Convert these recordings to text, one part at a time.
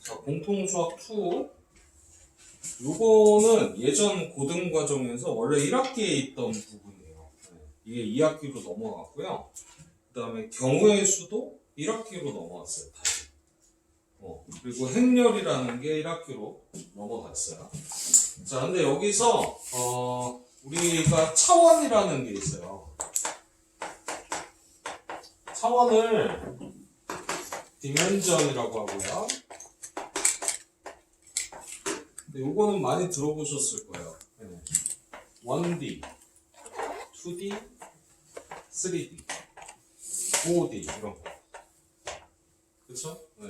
자, 공통수학 2. 요거는 예전 고등과정에서 원래 1학기에 있던 부분이에요. 이게 2학기로 넘어갔고요. 그 다음에 경우의 수도 1학기로 넘어왔어요. 다시. 그리고 행렬이라는 게 1학기로 넘어갔어요. 자, 근데 여기서 우리가 차원이라는 게 있어요. 차원을 디멘전이라고 하고요. 근데 요거는 많이 들어보셨을 거예요. 1D, 2D, 3D, 4D 이런 거. 그쵸? 네.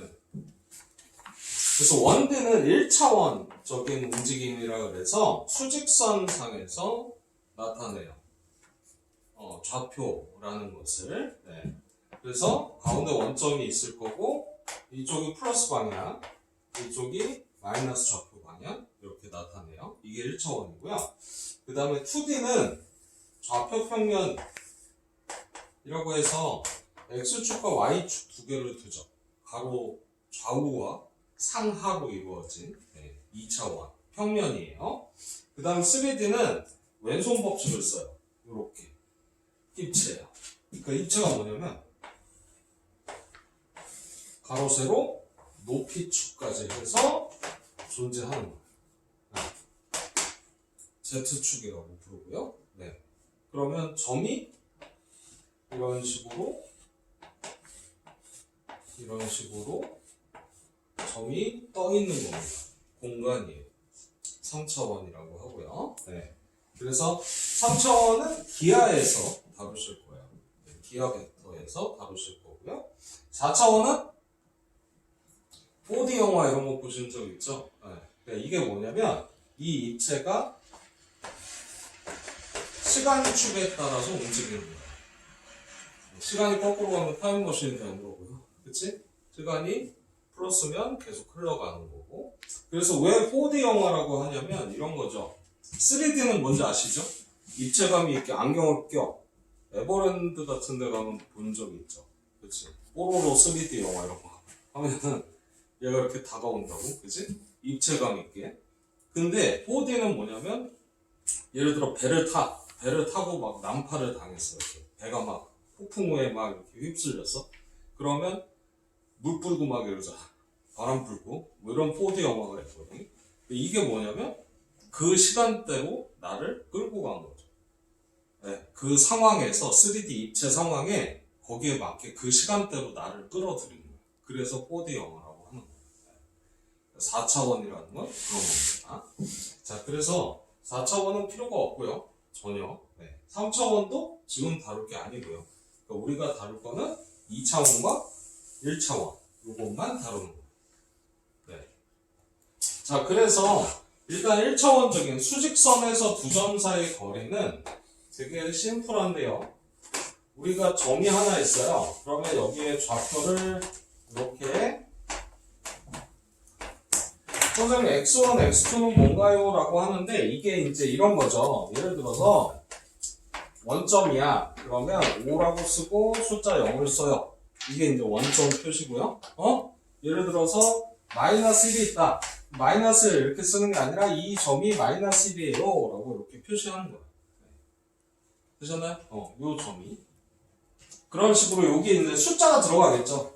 그래서 1D는 1차원적인 움직임이라 그래서 수직선 상에서 나타내요. 좌표라는 것을. 네. 그래서 가운데 원점이 있을 거고 이쪽이 플러스 방향, 이쪽이 마이너스 좌표 방향 이렇게 나타내요. 이게 1차원이고요. 그 다음에 2D는 좌표 평면이라고 해서 X축과 Y축 두 개를 두죠. 가로 좌우와 상하로 이루어진 2차원 평면이에요. 그 다음 3D는 왼손 법칙을 써요. 이렇게 입체예요. 그러니까 입체가 뭐냐면 가로 세로 높이 축까지 해서 존재하는 거예요. Z축이라고 부르고요. 네. 그러면 점이 이런 식으로 점이 떠 있는 겁니다. 공간이에요. 3차원이라고 하고요. 네. 그래서 3차원은 기하에서 다루실 거예요. 기하 벡터에서 다루실 거고요. 4차원은 4D 영화 이런 거 보신 적 있죠? 네. 이게 뭐냐면 이 입체가 시간축에 따라서 움직이는 거예요. 시간이 거꾸로 가면 타임머신이 되는 거고요. 그치? 시간이 플러스면 계속 흘러가는 거고. 그래서 왜 4D 영화라고 하냐면 이런 거죠. 3D는 뭔지 아시죠? 입체감이 이렇게 안경을 껴. 에버랜드 같은 데 가면 본 적 있죠. 그치? 뽀로로 3D 영화 이런 거 하면은 얘가 이렇게 다가온다고. 그치? 입체감 있게. 근데 4D는 뭐냐면 예를 들어 배를 타고 막 난파를 당했어. 이렇게. 배가 막 폭풍우에 막 이렇게 휩쓸렸어. 그러면 물 뿌리고 막 이러잖아. 바람 불고 뭐 이런 4D 영화가 있거든. 이게 뭐냐면 그 시간대로 나를 끌고 간 거죠. 네, 그 상황에서 3D 입체 상황에 거기에 맞게 그 시간대로 나를 끌어들이는 거예요. 그래서 4D 영화라고 하는 거예요. 4차원이라는 건 그런 겁니다. 자, 그래서 4차원은 필요가 없고요. 전혀. 네. 3차원도 지금 다룰 게 아니고요. 그러니까 우리가 다룰 거는 2차원과 1차원 요것만 다루는 거예요. 네. 자, 그래서 일단 1차원적인 수직선에서 두 점 사이의 거리는 되게 심플한데요. 우리가 점이 하나 있어요. 그러면 여기에 좌표를 이렇게 선생님 x1, x2는 뭔가요? 라고 하는데 이게 이제 이런 거죠. 예를 들어서 원점이야. 그러면 5라고 쓰고 숫자 0을 써요. 이게 이제 원점 표시고요. 예를 들어서 마이너스 1이 있다. 마이너스를 이렇게 쓰는 게 아니라 이 점이 마이너스 1이에요. 라고 이렇게 표시하는 거예요. 되셨나요? 요 점이. 그런 식으로 여기 이제 숫자가 들어가겠죠.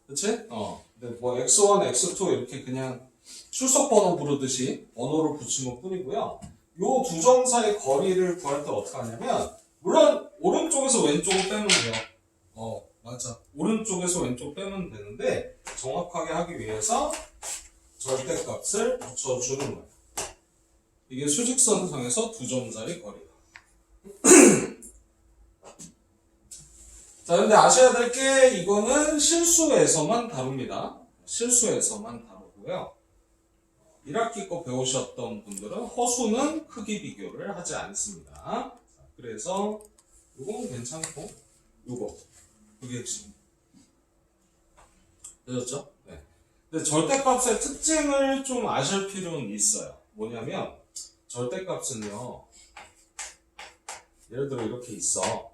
그치? 근데 뭐 x1, x2 이렇게 그냥 출석 번호 부르듯이 번호를 붙인 것 뿐이고요. 요 두 점 사이 거리를 구할 때 어떻게 하냐면, 물론 오른쪽에서 왼쪽을 빼면 돼요. 맞아. 오른쪽에서 왼쪽 빼면 되는데 정확하게 하기 위해서 절대값을 붙여주는 거예요. 이게 수직선상에서 두 점 사이 거리다. 자, 근데 아셔야 될 게 이거는 실수에서만 다룹니다. 실수에서만 다루고요. 1학기 거 배우셨던 분들은 허수는 크기 비교를 하지 않습니다. 자, 그래서 이건 괜찮고 이거 그게 핵심. 되셨죠? 네. 근데 절대값의 특징을 좀 아실 필요는 있어요. 뭐냐면 절대값은요. 예를 들어 이렇게 있어.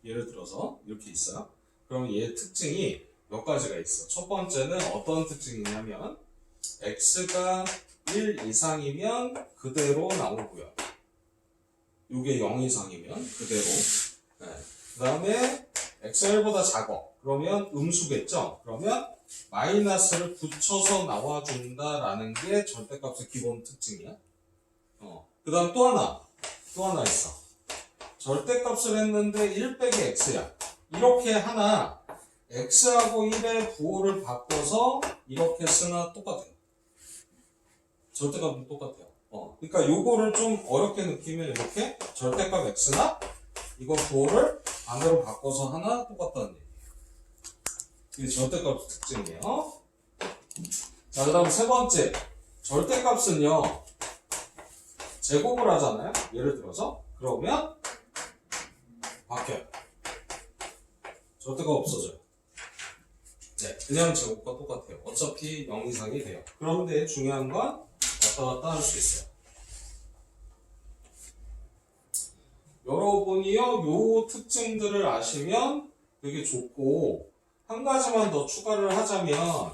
예를 들어서 이렇게 있어요. 그럼 얘의 특징이 몇 가지가 있어. 첫 번째는 어떤 특징이냐면 x가 1 이상이면 그대로 나오고요. 이게 0 이상이면 그대로. 네. 그 다음에 x가 1보다 작아. 그러면 음수겠죠? 그러면 마이너스를 붙여서 나와준다라는 게 절대값의 기본 특징이야. 그 다음 또 하나 있어. 절대값을 했는데 1 빼기 x야. 이렇게 하나 x하고 1의 부호를 바꿔서 이렇게 쓰나 똑같아요. 절대값은 똑같아요. 그러니까 요거를 좀 어렵게 느끼면 이렇게 절대값 x나 이거 부호를 반대로 바꿔서 하나 똑같다는 얘기예요. 이게 절대값 특징이에요. 자, 그 다음 세 번째. 절대값은요, 제곱을 하잖아요. 예를 들어서. 그러면 바뀌어요. 절대값 없어져요. 네, 그냥 제곱과 똑같아요. 어차피 0 이상이 돼요. 그런데 중요한 건 왔다 갔다 할 수 있어요. 여러분이요, 요 특징들을 아시면 되게 좋고, 한 가지만 더 추가를 하자면,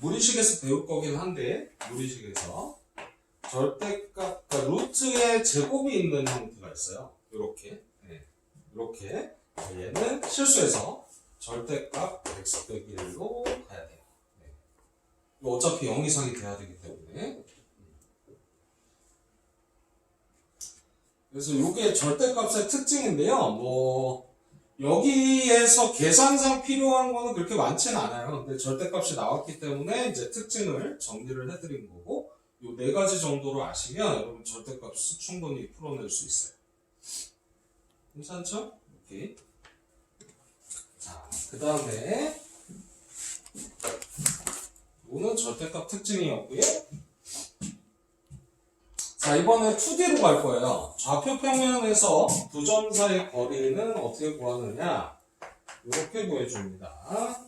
무리식에서 배울 거긴 한데, 무리식에서. 절대값, 그러니까 루트에 제곱이 있는 형태가 있어요. 요렇게. 네. 요렇게. 얘는 실수해서 절대값 x 빼기 1로 가야 돼요. 네. 이거 어차피 0 이상이 돼야 되기 때문에. 그래서 이게 절대값의 특징인데요. 뭐 여기에서 계산상 필요한 거는 그렇게 많지는 않아요. 근데 절대값이 나왔기 때문에 이제 특징을 정리를 해드린 거고, 요 네 가지 정도로 아시면 여러분 절대값을 충분히 풀어낼 수 있어요. 괜찮죠? 오케이. 자, 그 다음에 오는 절대값 특징이었고요. 자, 이번에 2D로 갈 거예요. 좌표 평면에서 두 점 사이의 거리는 어떻게 구하느냐? 이렇게 구해줍니다.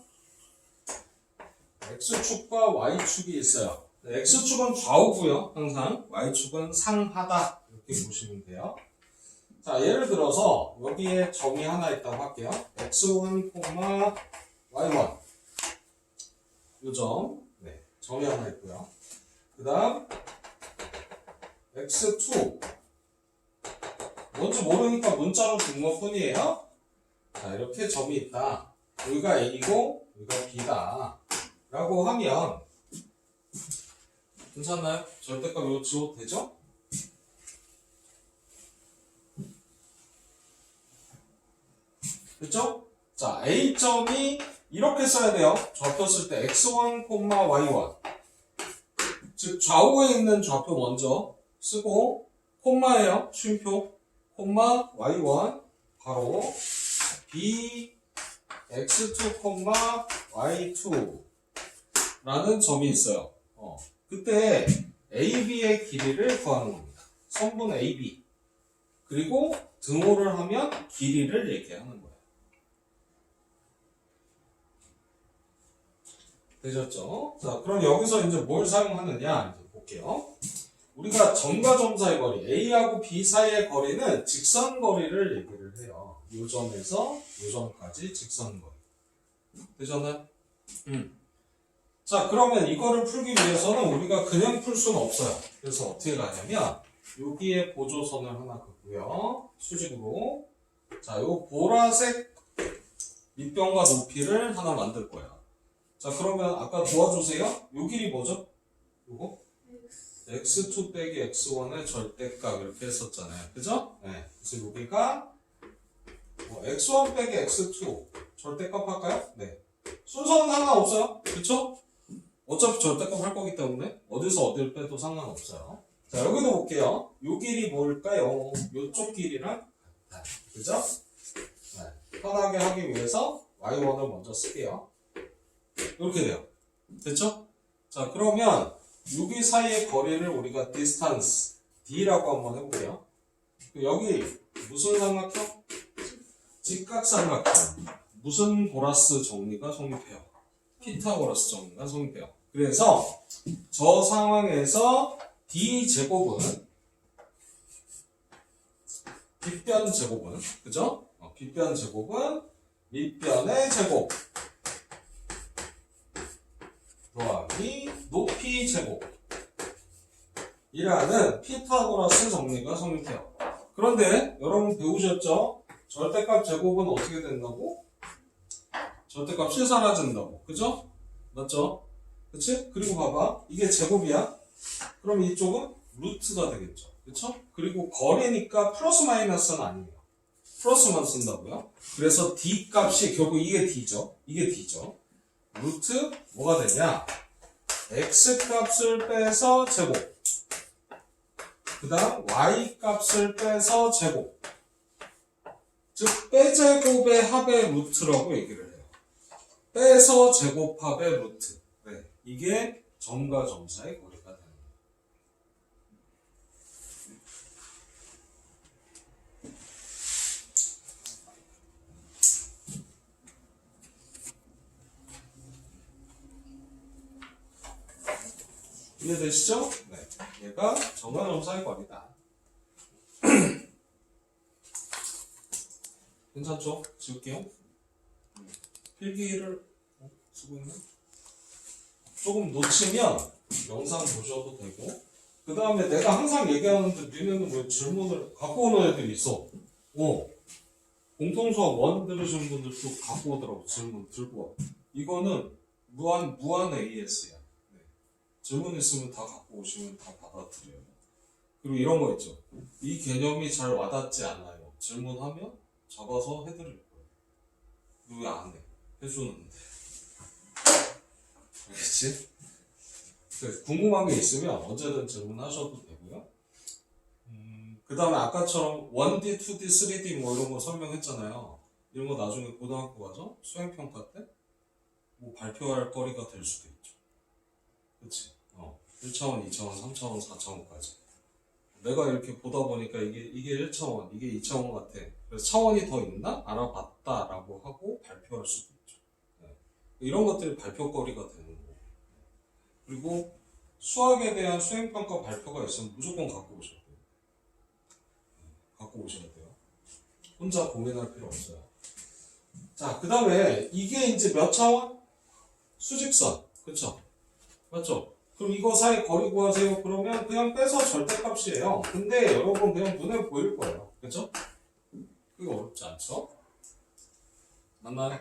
X축과 Y축이 있어요. X축은 좌우고요. 항상 Y축은 상하다. 이렇게 보시면 돼요. 자, 예를 들어서 여기에 점이 하나 있다고 할게요. X1, Y1 이 점, 네, 점이 하나 있고요. 그 다음 X2 뭔지 모르니까 문자로 준 것 뿐이에요. 자, 이렇게 점이 있다. 여기가 A고 여기가 B다 라고 하면 괜찮나요? 절대값 이거 지워도 되죠? 됐죠? 자, A점이 이렇게 써야 돼요. 좌표 쓸 때 X1, Y1 즉 좌우에 있는 좌표 먼저 쓰고 콤마예요. 쉼표 콤마 Y1 바로 B X2, Y2 라는 점이 있어요. 그때 AB의 길이를 구하는 겁니다. 선분 AB 그리고 등호를 하면 길이를 얘기하는 거예요. 되셨죠? 자, 그럼 여기서 이제 뭘 사용하느냐 이제 볼게요. 우리가 점과 점 사이의 거리, A하고 B 사이의 거리는 직선 거리를 얘기를 해요. 이 점에서 이 점까지 직선 거리. 되셨나요? 자, 그러면 이거를 풀기 위해서는 우리가 그냥 풀 수는 없어요. 그래서 어떻게 가냐면 여기에 보조선을 하나 긋고요. 수직으로. 자, 요 보라색 밑변과 높이를 하나 만들 거예요. 자, 그러면 아까 도와주세요. 요 길이 뭐죠? 요거? x2 빼기 x1의 절대값 이렇게 했었잖아요. 그죠? 네. 그래서 여기가 x1 빼기 x2 절대값 할까요? 네. 순서는 상관없어요. 그쵸? 어차피 절대값 할 거기 때문에 어디서 어딜 빼도 상관없어요. 자, 여기도 볼게요. 요 길이 뭘까요? 요쪽 길이랑 같아요. 그죠? 네. 편하게 하기 위해서 y1을 먼저 쓸게요. 이렇게 돼요. 됐죠? 자, 그러면 여기 사이의 거리를 우리가 distance d라고 한번 해볼게요. 여기 무슨 삼각형? 직각삼각형. 무슨 보라스 정리가 성립해요? 피타고라스 정리가 성립해요. 그래서 저 상황에서 d제곱은 빗변 제곱은 그죠? 빗변 제곱은 밑변의 제곱 더하기 높이 제곱 이라는 피타고라스 정리가 성립해요. 그런데 여러분 배우셨죠? 절대값 제곱은 어떻게 된다고? 절대값이 사라진다고. 그죠? 맞죠? 그치? 그리고 봐봐. 이게 제곱이야. 그럼 이쪽은 루트가 되겠죠. 그쵸? 그리고 거리니까 플러스 마이너스는 아니에요. 플러스만 쓴다고요. 그래서 D 값이 결국 이게 D죠. 이게 D죠. 루트 뭐가 되냐? X 값을 빼서 제곱. 그 다음 Y 값을 빼서 제곱. 즉 빼제곱의 합의 루트라고 얘기를 해요. 빼서 제곱합의 루트. 네, 이게 점과 점 사이 거리가 되는 거예요. 이해되시죠? 네, 얘가 점과 점 사이 거리다. 괜찮죠? 지울게요. 필기를 쓰고 있는? 조금 놓치면 영상 보셔도 되고, 그 다음에 내가 항상 얘기하는데 니네는 왜 질문을 갖고 오는 애들이 있어? 공통수학 원 들으신 분들도 갖고 오더라고. 질문 들고 와. 이거는 무한 AS야. 네. 질문 있으면 다 갖고 오시면 다 받아들여요. 그리고 이런 거 있죠. 이 개념이 잘 와닿지 않아요. 질문하면 잡아서 해드릴 거예요. 왜 안 해? 해주는데. 알겠지? 궁금한 게 있으면 언제든 질문하셔도 되고요. 그 다음에 아까처럼 1D, 2D, 3D 뭐 이런 거 설명했잖아요. 이런 거 나중에 고등학교 가서 수행평가 때 뭐 발표할 거리가 될 수도 있죠. 그치? 1차원, 2차원, 3차원, 4차원까지. 내가 이렇게 보다 보니까 이게 1차원, 이게 2차원 같아. 그래서 차원이 더 있나? 알아봤다라고 하고 발표할 수도 있죠. 네. 이런 것들이 발표거리가 되는 거고. 그리고 수학에 대한 수행평가 발표가 있으면 무조건 갖고 오셔야 돼요. 갖고 오셔야 돼요. 혼자 고민할 필요 없어요. 자, 그 다음에 이게 이제 몇 차원? 수직선. 그쵸? 맞죠? 그럼 이거 사이 거리 구하세요. 그러면 그냥 빼서 절대값이에요. 근데 여러분 그냥 눈에 보일 거예요. 그쵸? 그게 어렵지 않죠? 맞나요?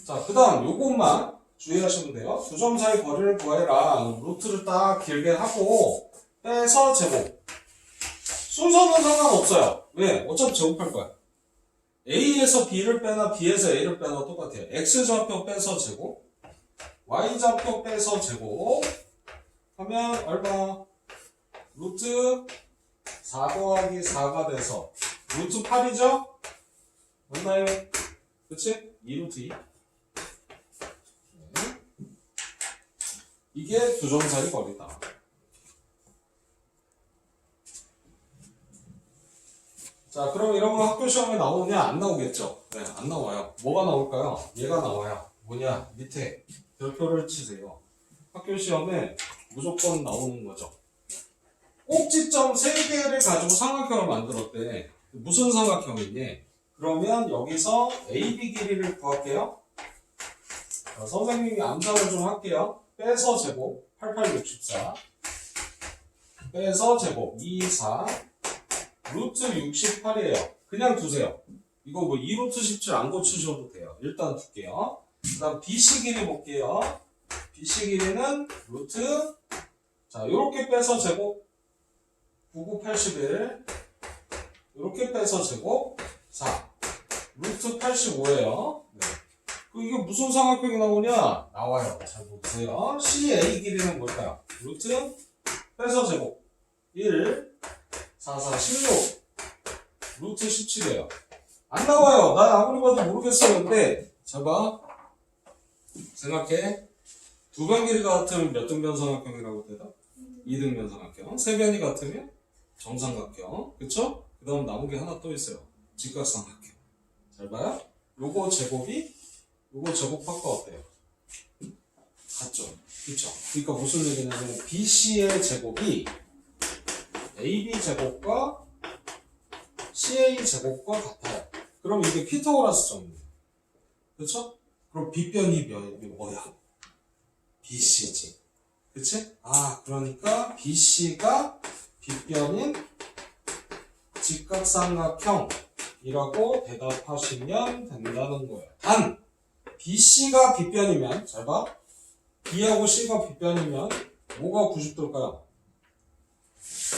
자, 그 다음 요것만 주의하시면 돼요. 두 점 사이 거리를 구해라. 루트를 딱 길게 하고 빼서 제곱. 순서는 상관없어요. 왜? 어차피 제곱할 거야. A에서 B를 빼나 B에서 A를 빼나 똑같아요. X좌표 빼서 제곱, Y좌표 빼서 제곱 하면 얼마? 루트 4 더하기 4가 돼서 루트 8이죠? 맞나요? 그치? 2루트 2. 이게 두 점 사이 거리다. 자, 그럼 이런 거 학교 시험에 나오느냐? 안 나오겠죠? 네, 안 나와요. 뭐가 나올까요? 얘가 나와요. 뭐냐? 밑에 별표를 치세요. 학교 시험에 무조건 나오는 거죠. 꼭지점 3개를 가지고 삼각형을 만들었대. 무슨 삼각형이니? 그러면 여기서 AB 길이를 구할게요. 자, 선생님이 암산을 좀 할게요. 빼서 제곱 8864 빼서 제곱 24 루트 68이에요. 그냥 두세요. 이거 뭐 2루트 17 안 고치셔도 돼요. 일단 둘게요. 그 다음 BC 길이 볼게요. BC 길이는 루트, 자, 요렇게 빼서 제곱 9981 요렇게 빼서 제곱 4 루트 85예요. 네. 이게 무슨 삼각형이 나오냐? 나와요. 잘 보세요. CA 길이는 뭘까요? 루트 빼서 제곱 1 4, 4, 16 루트 17이에요. 안 나와요. 난 아무리 봐도 모르겠어요. 근데 잘 봐. 생각해. 두 변 길이가 같으면 몇 등변 삼각형이라고 되다? 2등변 삼각형. 세 변이 같으면 정삼각형. 그쵸? 그 다음 남은 게 하나 또 있어요. 직각삼각형. 잘 봐요. 요거 제곱이 요거 제곱합과 어때요? 같죠? 그쵸? 그러니까 무슨 얘기냐면 BC의 제곱이 AB 제곱과 CA 제곱과 같아요. 그럼 이게 피타고라스 점입니다. 그렇죠? 그럼 B변이 뭐야? BC지. 그치? 아, 그러니까 BC가 빗변인 직각삼각형이라고 대답하시면 된다는 거예요. 단, BC가 빗변이면, 잘 봐. B하고 C가 빗변이면 뭐가 90도일까요?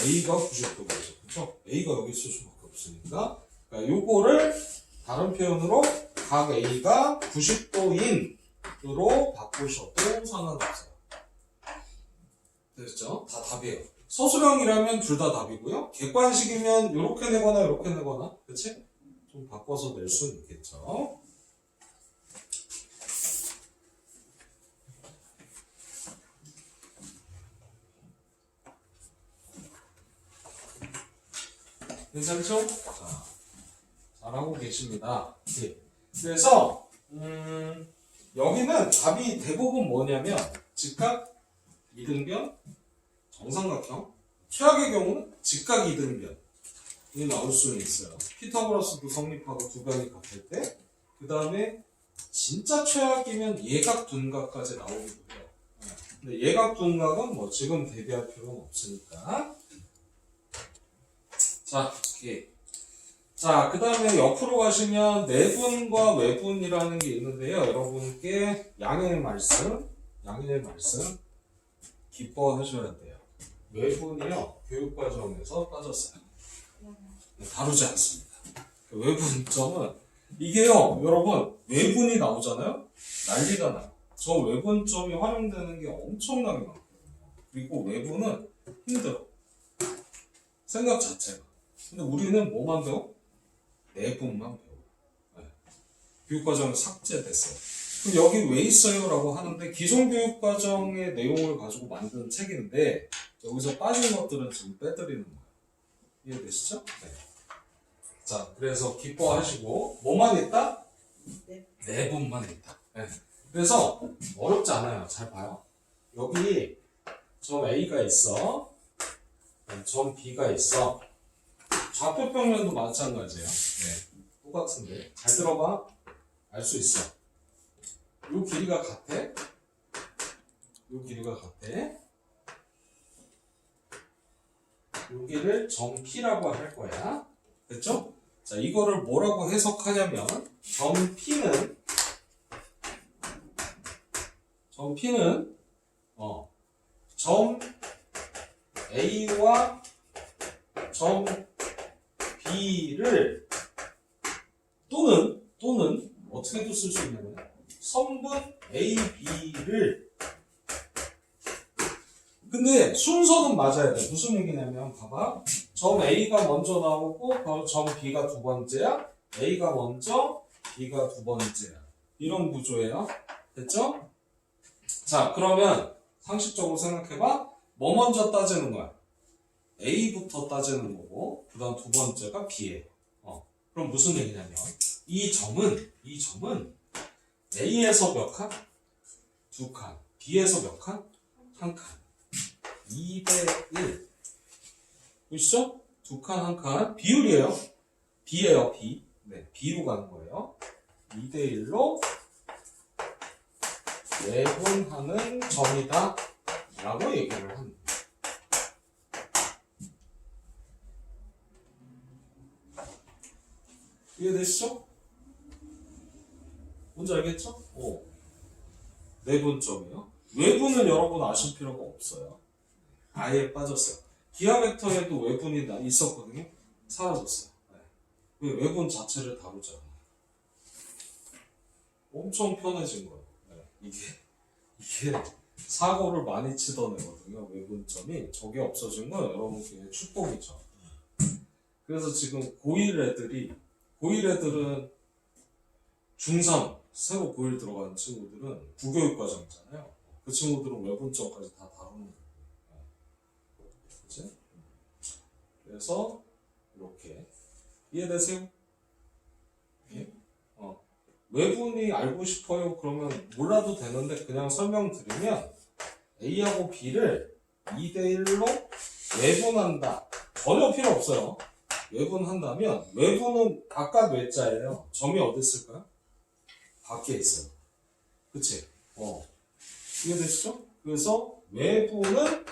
A가 90도겠죠. 그쵸? A가 여기 있을 수밖에 없으니까. 그러니까 요거를 다른 표현으로 각 A가 90도인으로 바꾸셔도 상관없어요. 됐죠? 다 답이에요. 서술형이라면 둘 다 답이고요. 객관식이면 이렇게 내거나 이렇게 내거나, 그치? 좀 바꿔서 낼 수는 있겠죠. 괜찮죠? 자, 잘하고 계십니다. 네. 그래서 여기는 답이 대부분 뭐냐면 직각 이등변, 정삼각형, 최악의 경우는 직각 이등변이 나올 수는 있어요. 피타고라스도 성립하고 두 변이 같을 때, 그 다음에 진짜 최악이면 예각 둔각까지 나오기도 해요. 근데 예각 둔각은 뭐 지금 대비할 필요는 없으니까. 자, 오케이. 자, 그 다음에 옆으로 가시면 내분과 외분이라는 게 있는데요. 여러분께 양해의 말씀 기뻐하셔야 돼요. 외분이요, 교육과정에서 빠졌어요. 다루지 않습니다. 외분점은 이게요, 여러분, 외분이 나오잖아요? 난리가 나요. 저 외분점이 활용되는 게 엄청나게 많거든요. 그리고 외분은 힘들어. 생각 자체가. 근데 우리는 뭐만 배워? 내분만 배워. 네. 교육과정이 삭제됐어요. 그럼 여기 왜 있어요? 라고 하는데 기존 교육과정의 내용을 가지고 만든 책인데 여기서 빠진 것들은 지금 빼드리는 거예요. 이해되시죠? 네. 자, 그래서 기뻐하시고 뭐만 있다? 내분만 있다. 네. 그래서 어렵지 않아요. 잘 봐요. 여기 점 A가 있어. 점 B가 있어. 좌표평면도 마찬가지예요. 네, 똑같은데 잘 들어봐. 알 수 있어. 요 길이가 같아. 여기를 점 P라고 할 거야. 됐죠? 자, 이거를 뭐라고 해석하냐면 점 P는 점 A와 점 B를 또는 어떻게도 쓸 수 있는 거야? 선분 A, B를 근데 순서는 맞아야 돼. 무슨 얘기냐면 봐봐. 점 A가 먼저 나오고 점 B가 두 번째야. A가 먼저, B가 두 번째야. 이런 구조예요. 됐죠? 자, 그러면 상식적으로 생각해봐. 뭐 먼저 따지는 거야? A부터 따지는 거고 그 다음 두 번째가 B예요. 그럼 무슨 얘기냐면 이 점은 A에서 몇 칸? 두 칸. B에서 몇 칸? 한 칸. 2대 1. 보시죠? 두 칸, 한 칸. 비율이에요. B예요, B. 네, B로 가는 거예요. 2대 1로 내분하는 점이다. 라고 얘기를 합니다. 이해되시죠? 뭔지 알겠죠? 내분점이요. 외분은 여러분 아실 필요가 없어요. 아예 빠졌어요. 기하 벡터에도 외분이 있었거든요. 사라졌어요. 왜? 외분 자체를 다루지 않아요. 엄청 편해진 거예요. 이게 사고를 많이 치던 애거든요. 외분점이. 저게 없어진 건 여러분께 축복이죠. 그래서 지금 고1 애들은 중3 새로 고1 들어가는 친구들은 부교육과정이잖아요. 그 친구들은 외분점까지 다 다루는 거예요. 그치? 그래서 이렇게 이해되세요? 예? 외분이 알고 싶어요? 그러면 몰라도 되는데 그냥 설명드리면 A하고 B를 2대1로 외분한다. 전혀 필요 없어요. 외분한다면 외분은 각각 외자예요. 점이 어디 있을까요? 밖에 있어요. 그치? 이해되시죠? 그래서 외부는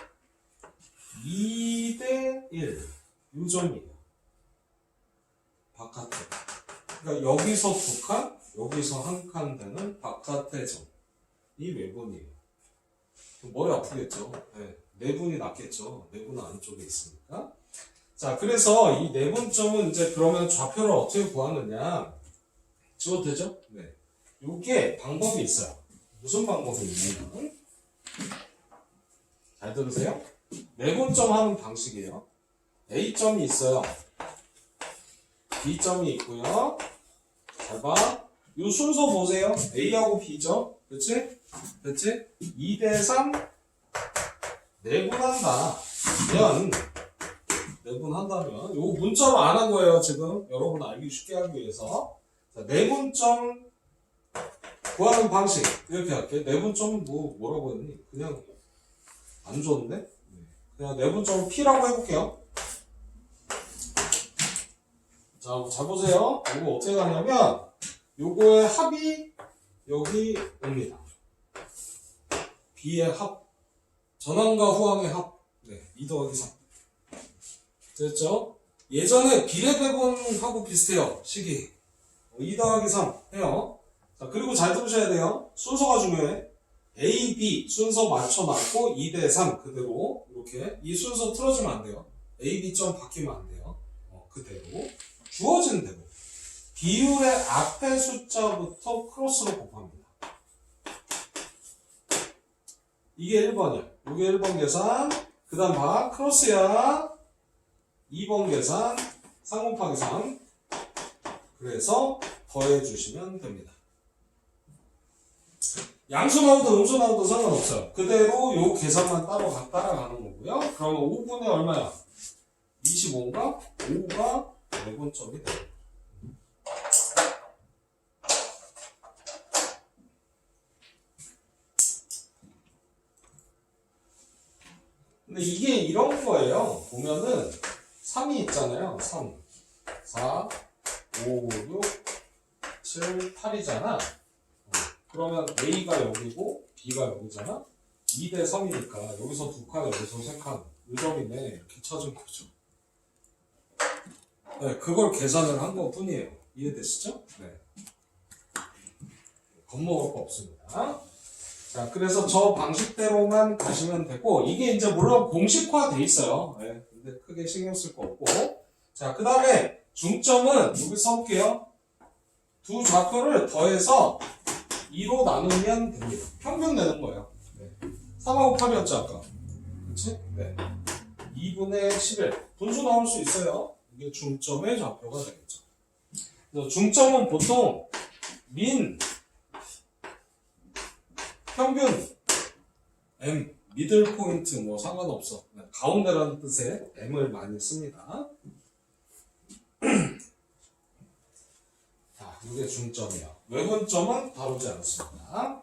2대1 이 점이에요. 바깥에. 그러니까 여기서 두 칸, 여기서 한 칸 되는 바깥의 점이 외분이에요. 머리 아프겠죠? 네. 내분이 낫겠죠? 내분은 안쪽에 있으니까. 자, 그래서 이 내분점은 이제 그러면 좌표를 어떻게 구하느냐? 지워도 되죠? 네. 요게 방법이 있어요. 무슨 방법이 있냐면, 잘 들으세요? 내분점 하는 방식이에요. A점이 있어요. B점이 있고요. 잘 봐. 요 순서 보세요. A하고 B죠? 그치? 그치? 2대3 내분한다. 내분한다면, 요거 문자로 안 한 거예요, 지금. 여러분 알기 쉽게 하기 위해서. 자, 내분점 구하는 방식. 이렇게 할게. 내분점은 뭐라고 했니? 그냥 안 좋은데? 그냥 내분점은 P라고 해볼게요. 자, 잘 보세요. 이거 어떻게 가냐면, 요거의 합이 여기 옵니다. B의 합. 전항과 후항의 합. 네, 2 더하기 3. 됐죠? 예전에 비례배분하고 비슷해요. 식이. 2 더하기 3 해요. 자, 그리고 잘 들으셔야 돼요. 순서가 중요해. A, B 순서 맞춰놨고 2대3 그대로 이렇게 이 순서 틀어지면 안 돼요. A, B점 바뀌면 안 돼요. 그대로 주어진 대로 비율의 앞에 숫자부터 크로스로 곱합니다. 이게 1번이야. 이게 1번 계산. 그 다음 봐. 크로스야. 2번 계산. 3 곱하기 3. 그래서 더해주시면 됩니다. 양수 나오든 음수 나오든 상관없어요. 그대로 요 계산만 따라가는 거고요. 그러면 5분의 얼마야? 25인가? 5가 내분점이 돼요. 근데 이게 이런 거예요. 보면은 3이 있잖아요. 3, 4, 5, 6, 7, 8이잖아. 그러면 A가 여기고 B가 여기잖아. 2대 3이니까 여기서 2칸, 여기서 3칸. 이 점이네. 이렇게 찾은 거죠. 네, 그걸 계산을 한 것 뿐이에요. 이해되시죠? 네. 겁먹을 거 없습니다. 자, 그래서 저 방식대로만 가시면 되고, 이게 이제 물론 공식화 돼 있어요. 네, 근데 크게 신경 쓸 거 없고. 자, 그 다음에 중점은 여기 써볼게요. 두 좌표를 더해서 2로 나누면 됩니다. 평균 내는 거예요. 네. 3하고 8이었죠, 아까. 그치? 네. 2분의 11. 분수 나올 수 있어요. 이게 중점의 좌표가 되겠죠. 그래서 중점은 보통 민, 평균, M, 미들 포인트 뭐 상관없어. 가운데라는 뜻의 M을 많이 씁니다. 자, 이게 중점이야. 외분점은 다루지 않습니다.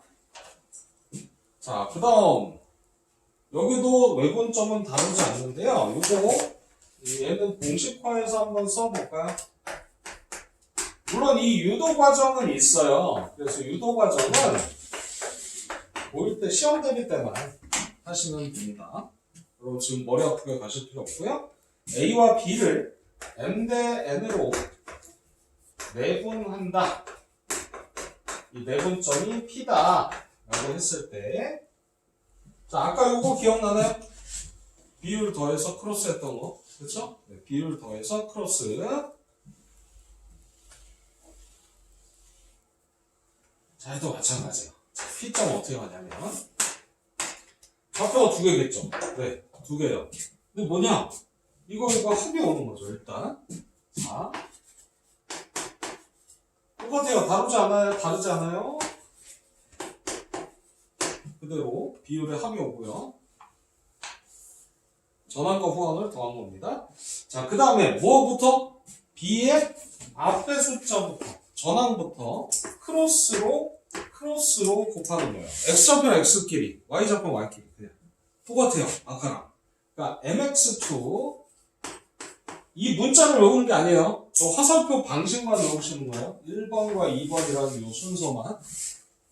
자, 그 다음 여기도 외분점은 다루지 않는데요. 이거 얘는 공식화해서 한번 써볼까요? 물론 이 유도 과정은 있어요. 그래서 유도 과정은 보일 때 시험 대비 때만 하시면 됩니다. 그리고 지금 머리 아프게 가실 필요 없고요. A와 B를 M 대 N으로 내분한다. 이 내분점이 P다 라고 했을 때, 자, 아까 요거 기억나나요? 비율 더해서 크로스 했던 거. 그쵸? 네, 비율 더해서 크로스. 자, 얘도 마찬가지예요. P점 어떻게 하냐면, 좌표가 두 개겠죠? 네, 두 개예요. 근데 뭐냐? 이거 합이 오는 거죠, 일단. 자. 똑같아요. 다르지 않아요? 다르지 않아요? 그대로 비율의 합이 오고요. 전항과 후항을 더한 겁니다. 자, 그 다음에 뭐부터? B의 앞에 숫자부터, 전항부터 크로스로 곱하는 거예요. X좌표는 X끼리, Y좌표는 Y끼리. 그냥 똑같아요. 아까랑. 그러니까 MX2 이 문자를 외우는 게 아니에요. 저 화살표 방식만 외우시는 거예요. 1번과 2번이라는 이 순서만.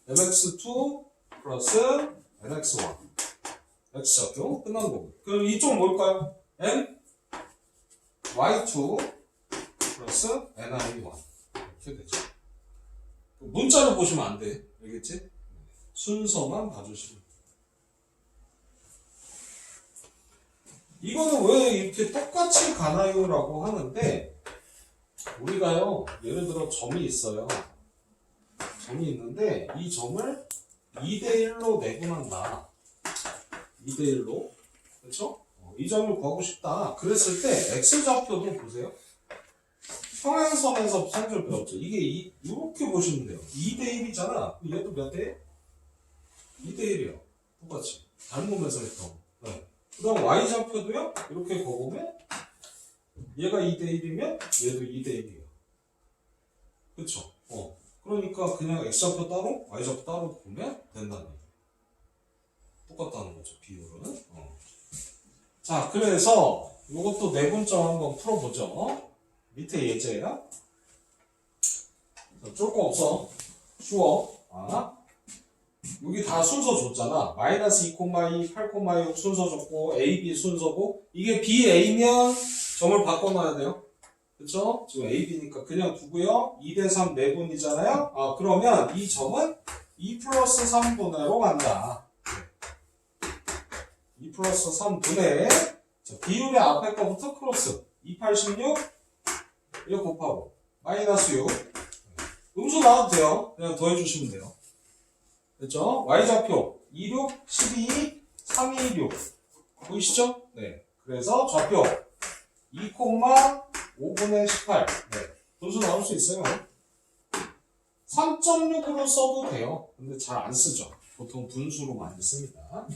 MX2 플러스 nx1 x좌표 끝난 거고. 그럼 이쪽 뭘까요? n y2 플러스 ni1 이렇게 되죠. 문자를 보시면 안 돼. 알겠지? 순서만 봐주시면 돼요. 이거는 왜 이렇게 똑같이 가나요? 라고 하는데, 우리가요, 예를 들어 점이 있어요. 점이 있는데, 이 점을 2대1로 내분한다. 2대1로. 그렇죠? 이 점을 구하고 싶다. 그랬을 때, x좌표도 보세요. 평행선에서 성질 배웠죠. 이게 이렇게 보시면 돼요. 2대1이잖아. 얘도 몇 대? 2대1이요. 똑같이. 닮으면서 했던. 네. 그 다음 y좌표도요. 이렇게 거보면 얘가 2대1이면 얘도 2대1이에요. 그쵸? 그러니까 그냥 x좌표 따로 y좌표 따로 보면 된다는 얘기예요. 똑같다는 거죠. 비율은. 자, 그래서 이것도 내분점 한번 풀어보죠. 밑에 예제야. 쫄 거 없어. 쉬워. 여기 다 순서 줬잖아. 마이너스 2,2, 8,6 순서 줬고, A, B 순서고, 이게 B, A면 점을 바꿔놔야 돼요. 그쵸? 지금 A, B니까 그냥 두고요. 2대3 내분이잖아요. 그러면 이 점은 2 플러스 3분의로 간다. 2 플러스 3분의, 비율의 앞에 거부터 크로스. 286, 이거 곱하고, 마이너스 6. 음수 나와도 돼요. 그냥 더해주시면 돼요. 됐죠? y좌표 26, 12, 326 보이시죠? 네. 그래서 좌표 2,5분의 18 네. 분수 나올 수 있어요. 3.6으로 써도 돼요. 근데 잘 안 쓰죠. 보통 분수로 많이 씁니다.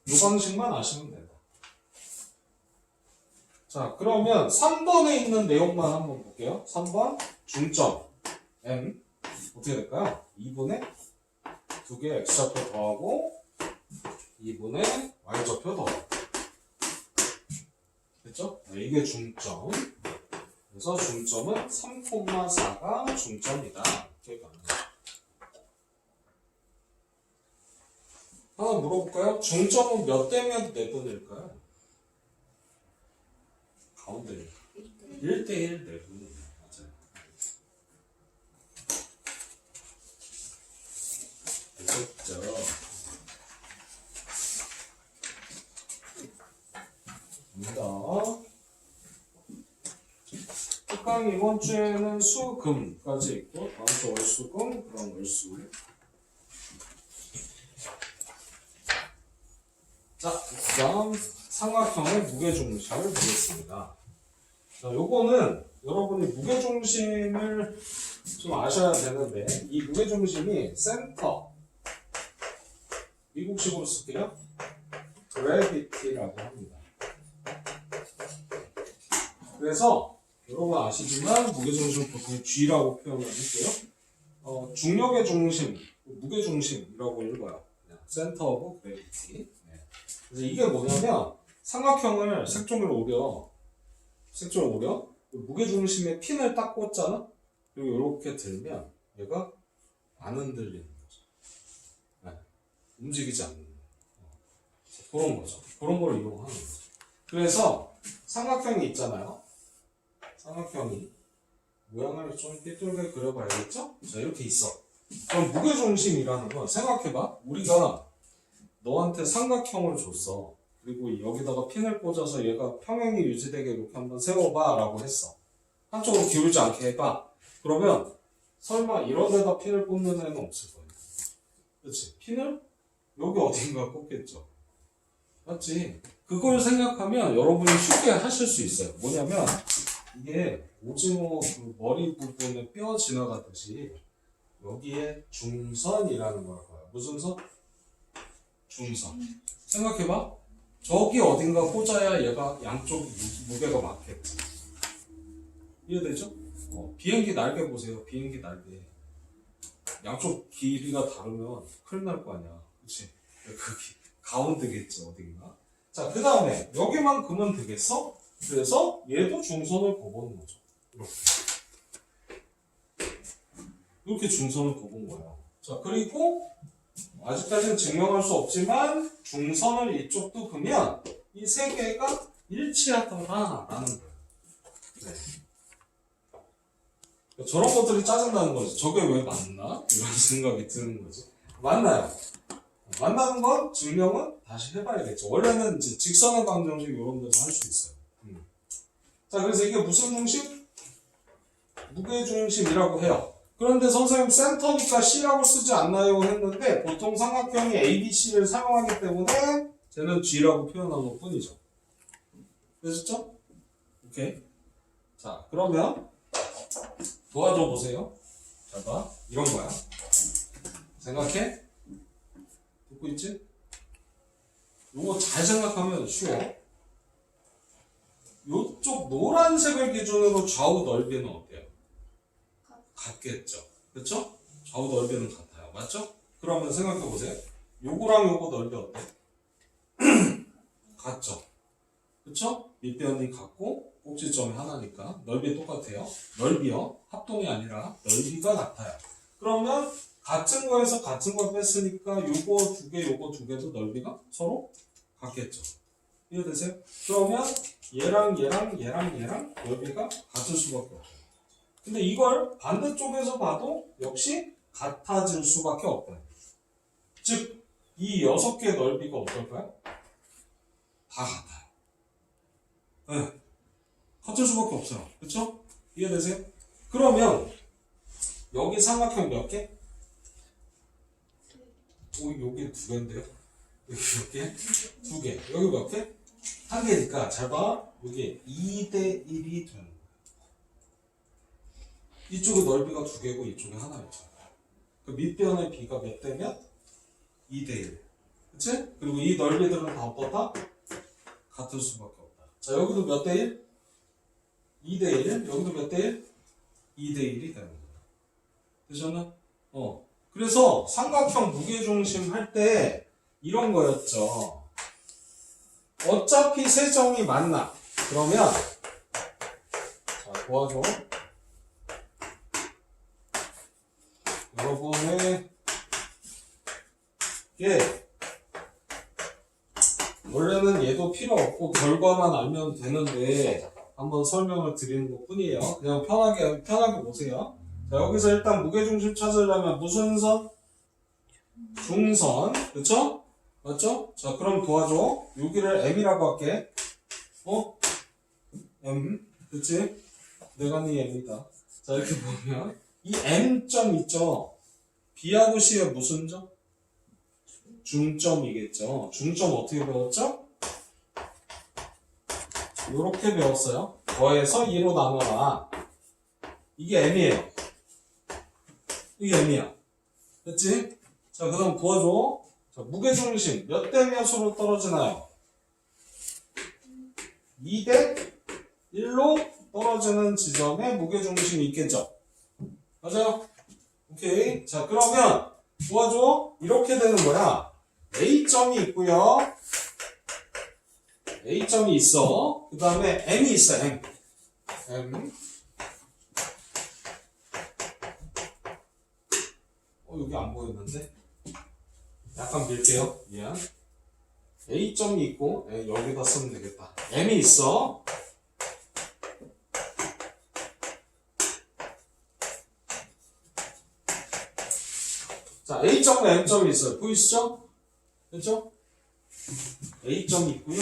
이 방식만 아시면 된다. 자, 그러면 3번에 있는 내용만 한번 볼게요. 3번 중점 m 어떻게 될까요? 2분의 2개 x좌표 더하고 2분의 y좌표 더하고 됐죠? 이게 중점. 그래서 중점은 3,4가 중점이다. 이렇게 가는 거죠. 하나 물어볼까요? 중점은 몇 대면 내분일까요? 가운데 1대1 내분. 맞아요. 무섭죠? 입니다. 특강 이번 주에는 수금까지 있고 다음 주 월수금, 그럼 월수. 자, 그다음 삼각형의 무게중심을 보겠습니다. 자, 요거는 여러분이 무게중심을 좀 아셔야 되는데 이 무게중심이 센터 미국식으로 쓸게요. gravity라고 합니다. 그래서 여러분 아시지만 무게중심 보통 G라고 표현을 할게요. 중력의 중심, 무게중심이라고 읽어요. 그냥 center of gravity. 네. 그래서 이게 뭐냐면 삼각형을 색종이로 오려 무게중심에 핀을 딱 꽂잖아. 그리고 이렇게 들면 얘가 안 흔들리는 거죠. 네. 움직이지 않는 그런 거죠. 그런 걸 이용하는 거죠. 그래서 삼각형이 있잖아요. 삼각형이 모양을 좀 삐뚤게 그려봐야겠죠? 자, 이렇게 있어. 그럼 무게중심이라는 건 생각해봐. 우리가 너한테 삼각형을 줬어. 그리고 여기다가 핀을 꽂아서 얘가 평행이 유지되게 이렇게 한번 세워봐 라고 했어. 한쪽으로 기울지 않게 해봐. 그러면 설마 이런 데다 핀을 꽂는 애는 없을 거예요. 그렇지? 핀을 여기 어딘가 꽂겠죠. 맞지? 그걸 생각하면 여러분이 쉽게 하실 수 있어요. 뭐냐면 이게 오징어 그 머리 부분에 뼈 지나가듯이 여기에 중선이라는 걸 거야. 무슨 선? 중선. 생각해봐. 저기 어딘가 꽂아야 얘가 양쪽 무게가 맞겠지. 이해되죠? 비행기 날개 보세요. 비행기 날개. 양쪽 길이가 다르면 큰일 날 거 아니야. 그치? 가운데겠지, 어딘가. 자, 그 다음에 여기만큼은 되겠어? 그래서 얘도 중선을 그어보는 거죠. 이렇게. 이렇게 중선을 그은 거예요. 자, 그리고 아직까지는 증명할 수 없지만 중선을 이쪽도 그으면 이 세 개가 일치하더라라는 거예요. 네. 저런 것들이 짜증나는 거지. 저게 왜 맞나? 이런 생각이 드는 거지. 맞나요? 만나는 건 증명은 다시 해봐야겠죠. 원래는 이제 직선의 방정식 이런 데도 할 수 있어요. 자, 그래서 이게 무슨 중심? 무게중심이라고 해요. 그런데 선생님 센터니까 C라고 쓰지 않나요? 했는데 보통 삼각형이 ABC를 사용하기 때문에 쟤는 G라고 표현한 것 뿐이죠. 되셨죠? 오케이. 자, 그러면 도와줘 보세요. 잘 봐. 이런 거야. 생각해? 듣고 있지? 요거 잘 생각하면 쉬워. 요쪽 노란색을 기준으로 좌우 넓이는 어때요? 같겠죠. 그쵸? 좌우 넓이는 같아요. 맞죠? 그러면 생각해 보세요. 요거랑 요거 넓이 어때? 같죠? 그쵸? 밑변이 같고 꼭지점이 하나니까 넓이 똑같아요. 넓이요. 합동이 아니라 넓이가 같아요. 그러면 같은 거에서 같은 걸 뺐으니까 요거 두 개, 요거 두 개도 넓이가 서로 같겠죠. 이해되세요? 그러면 얘랑 얘랑 얘랑 얘랑 넓이가 같을 수밖에 없어요. 근데 이걸 반대쪽에서 봐도 역시 같아질 수밖에 없어요. 즉, 이 6개의 넓이가 어떨까요? 다 같아요. 네. 같을 수밖에 없어요. 그쵸? 이해되세요? 그러면 여기 삼각형 몇 개? 여기 2개인데요? 여기 몇 개? 2개. 여기 몇 개? 1개니까 잘 봐. 여기 2대1이 되는 거예요. 이쪽의 넓이가 2개고 이쪽에 하나였죠. 그 밑변의 비가 몇 대면? 2대1. 그치? 그리고 이 넓이들은 다 어떻다? 같을 수밖에 없다. 자, 여기도 몇 대 1? 2대1. 여기도 몇 대 1? 2대1이 되는 거예요. 되셨나? 그래서 삼각형 무게중심 할 때 이런 거였죠. 어차피 세점이 만나. 그러면 자, 도와줘. 여러분의 원래는 얘도 필요 없고 결과만 알면 되는데 한번 설명을 드리는 것 뿐이에요. 그냥 편하게 보세요. 자, 여기서 일단 무게중심 찾으려면 무슨 선? 중선. 그쵸? 맞죠? 자, 그럼 도와줘. 여기를 M이라고 할게. M. 그치? 내가 네 M이다. 자, 이렇게 보면 이 M점 있죠? B하고 C의 무슨 점? 중점이겠죠. 중점 어떻게 배웠죠? 요렇게 배웠어요. 더해서 2로 나눠라. 이게 M이에요. 이게 M이야. 됐지? 자, 그 다음 도와줘. 자, 무게중심 몇 대 몇으로 떨어지나요? 2대 1로 떨어지는 지점에 무게중심이 있겠죠? 맞아요? 오케이. 자, 그러면 도와줘. 이렇게 되는 거야. A점이 있고요. A점이 있어. 그 다음에 M이 있어. M. 여기 안 보였는데? 약간 밀게요. 미안. A점이 있고, 여기다 쓰면 되겠다. M이 있어. 자, A점과 M점이 있어요. 보이시죠? 그렇죠? A점이 있고요.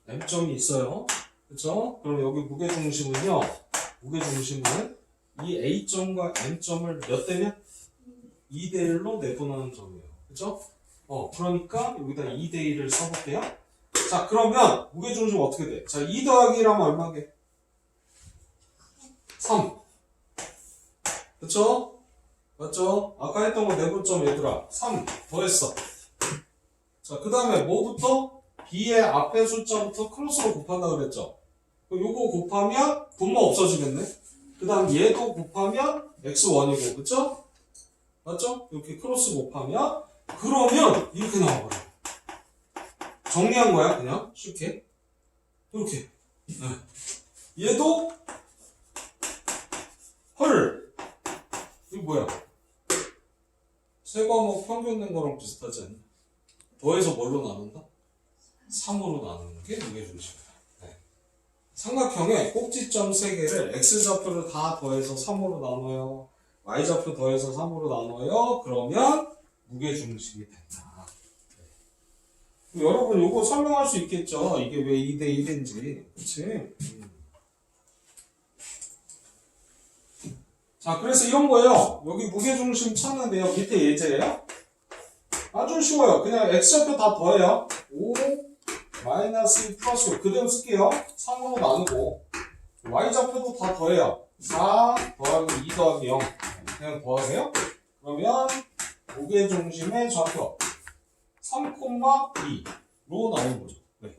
M점이 있어요. 그렇죠? 그럼 여기 무게중심은요. 무게중심은 이 A점과 M점을 몇 대면? 2대1로 내분하는 점이에요. 그렇죠? 그러니까 여기다 2대1을 써볼게요. 자, 그러면 무게중심 어떻게 돼? 자, 2 더하기 1 하면 얼마게? 3. 그렇죠? 맞죠? 아까 했던 거 내분점 얘들아 3 더했어. 자, 그 다음에 뭐부터? B의 앞에 숫자부터 크로스로 곱한다 그랬죠? 요거 곱하면 분모 없어지겠네? 그 다음 얘도 곱하면 x1이고 그쵸? 맞죠? 이렇게 크로스 곱하면 그러면 이렇게 나와버려. 정리한 거야 그냥 쉽게 이렇게. 얘도 헐 이거 뭐야? 세 과목 평균 낸 거랑 비슷하지 않냐? 더해서 뭘로 나눈다? 3으로 나누는 게 무게중심이다. 네. 삼각형의 꼭지점 3개를 x좌표를 다 더해서 3으로 나눠요. y좌표 더해서 3으로 나눠요. 그러면 무게중심이 된다. 네. 여러분 요거 설명할 수 있겠죠? 이게 왜 2대 1인지. 그치? 자, 그래서 이런 거예요. 여기 무게중심 찾는데요. 밑에 예제예요. 아주 쉬워요. 그냥 x좌표 다 더해요. 5 마이너스 2 플러스 5 그대로 쓸게요. 3으로 나누고 y좌표도 다 더해요. 4 더하기 2 더하기 0 그냥 더하세요. 그러면 무게중심의 좌표 3,2로 나오는 거죠. 네.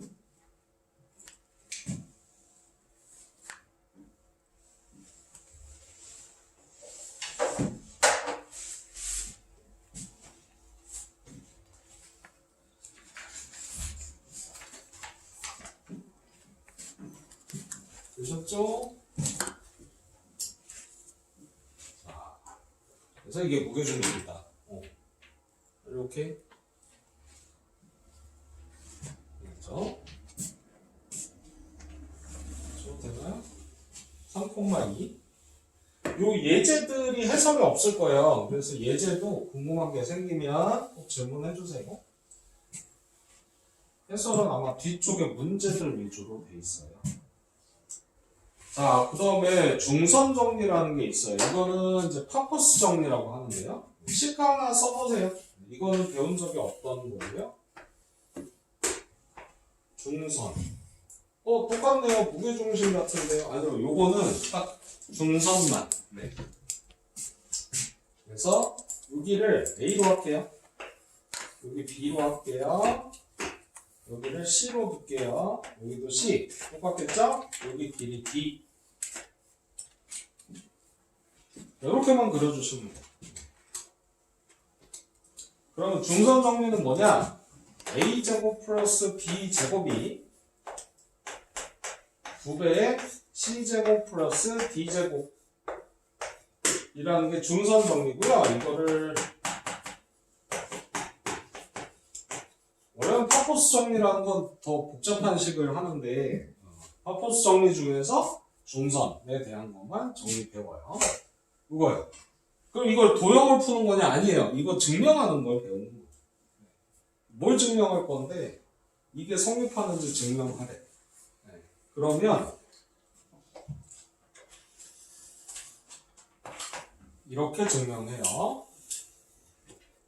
되셨죠? 자, 그래서 이게 무게중심이다. 이렇게. 그렇죠? 되나요? 3,2. 요 예제들이 해설이 없을 거예요. 그래서 예제도 궁금한 게 생기면 꼭 질문해 주세요. 해설은 아마 뒤쪽에 문제들 위주로 돼 있어요. 자, 그 다음에 중선 정리라는 게 있어요. 이거는 이제 파퍼스 정리라고 하는데요. 식 하나 써보세요. 이거는 배운 적이 없던 거고요. 중선. 똑같네요. 무게중심 같은데요. 아니요, 요거는 딱 중선만. 네. 그래서 여기를 A로 할게요. 여기 B로 할게요. 여기를 C로 둘게요. 여기도 C. 똑같겠죠? 여기 길이 D. 이렇게만 그려주시면 돼요. 그러면 중선 정리는 뭐냐? A제곱 플러스 B제곱이 9배의 C제곱 플러스 D제곱 이라는 게 중선 정리고요. 이거를 원래는 파포스 정리라는 건 더 복잡한 식을 하는데 파포스 정리 중에서 중선에 대한 것만 정리 배워요. 이거요. 그럼 이걸 도형을 푸는 거냐? 아니에요. 이거 증명하는 걸 배우는 거예요. 뭘 증명할 건데 이게 성립하는지 증명하래. 네. 그러면 이렇게 증명해요.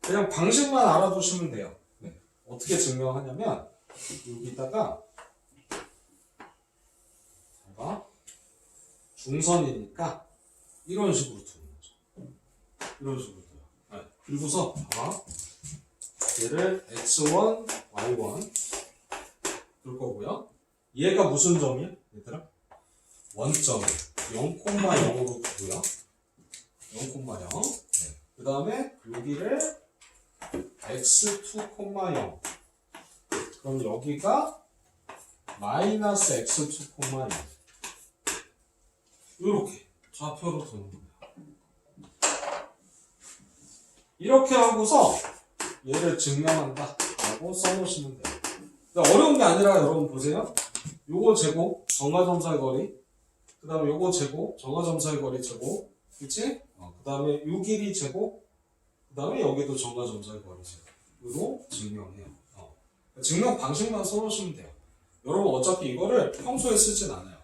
그냥 방식만 알아두시면 돼요. 네. 어떻게 증명하냐면 여기다가 중선이니까 이런 식으로 두는 거죠. 이런 식으로 둬요. 네. 그리고서 얘를 x1, y1 둘 거고요. 얘가 무슨 점이야? 얘들아? 원점 0,0으로 두고요. 0,0. 네. 그 다음에 여기를 x2,0. 그럼 여기가 마이너스 x2,0. 이렇게 좌표로 두는 거예요. 이렇게 하고서 얘를 증명한다 라고 써놓으시면 돼요. 그러니까 어려운 게 아니라 여러분 보세요. 요거 제곱 정과점사의 거리, 그 다음에 요거 제곱 정과점사의 거리 제곱, 그치? 그 다음에 요 길이 제곱, 그 다음에 여기도 정과점사의 거리 제곱으로 증명해요. 증명 방식만 써놓으시면 돼요. 여러분 어차피 이거를 평소에 쓰진 않아요.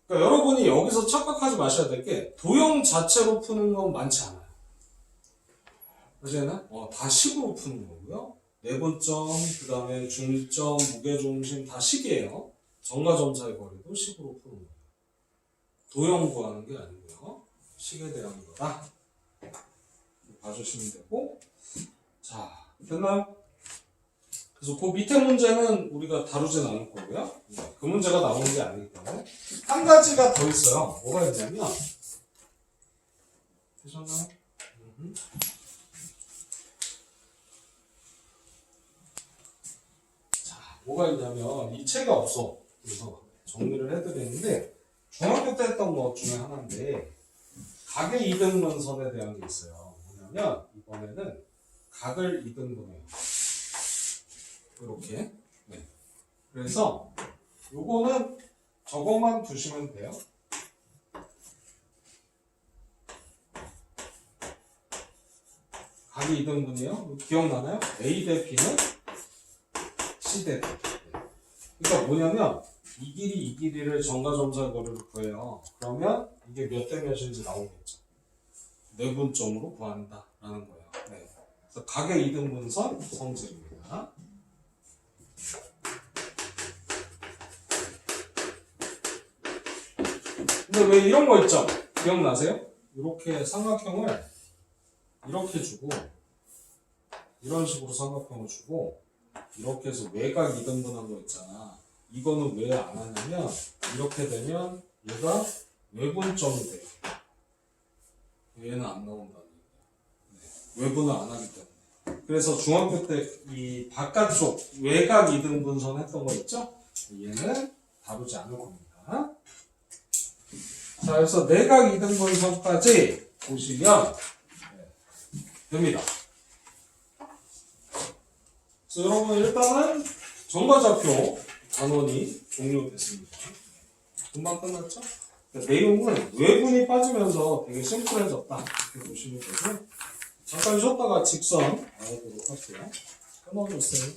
그러니까 여러분이 여기서 착각하지 마셔야 될 게 도형 자체로 푸는 건 많지 않아요. 그제는 다 식으로 푸는 거고요. 내분점, 그 다음에 중점, 무게중심 다 식이에요. 정과점사의 거리도 식으로 푸는 거예요. 도형 구하는 게 아니고요. 식에 대한 거다. 봐주시면 되고. 자, 됐나요? 그래서 그 밑에 문제는 우리가 다루진 않을 거고요. 그 문제가 나오는 게 아니기 때문에. 한 가지가 더 있어요. 뭐가 있냐면, 되셨나요? 자, 뭐가 있냐면, 이 책이 없어. 그래서 정리를 해드리는데, 중학교 때 했던 것 중에 하나인데, 각의 이등분선에 대한 게 있어요. 뭐냐면 이번에는 각을 이등분해요. 이렇게. 네. 그래서 요거는 저것만 두시면 돼요. 각이 이등분이에요. 기억나나요? A 대 B는 C 대 D. 그러니까 뭐냐면 이 길이를 정과점사 거리로 구해요. 그러면 이게 몇 대 몇인지 나오겠죠. 내분점으로 구한다 라는 거예요. 네. 그래서 각의 이등분선 성질입니다. 근데 왜 이런 거 있죠? 기억나세요? 이렇게 삼각형을 이렇게 주고 이런 식으로 삼각형을 주고 이렇게 해서 외곽 이등분한 거 있잖아. 이거는 왜 안 하냐면 이렇게 되면 얘가 외분점이 돼요. 얘는 안 나온다는 얘기야. 네. 외분을 안 하기 때문에. 그래서 중학교 때 이 바깥쪽 외곽 이등분선 했던 거 있죠? 얘는 다루지 않을 겁니다. 자, 그래서 내각 이등분선까지 보시면 됩니다. 그래서 여러분 일단은 정과좌표 단원이 종료됐습니다. 금방 끝났죠? 내용은 외분이 빠지면서 되게 심플해졌다 이렇게 보시면 되고 잠깐 쉬었다가 직선 알아보도록 할게요. 끊어주세요.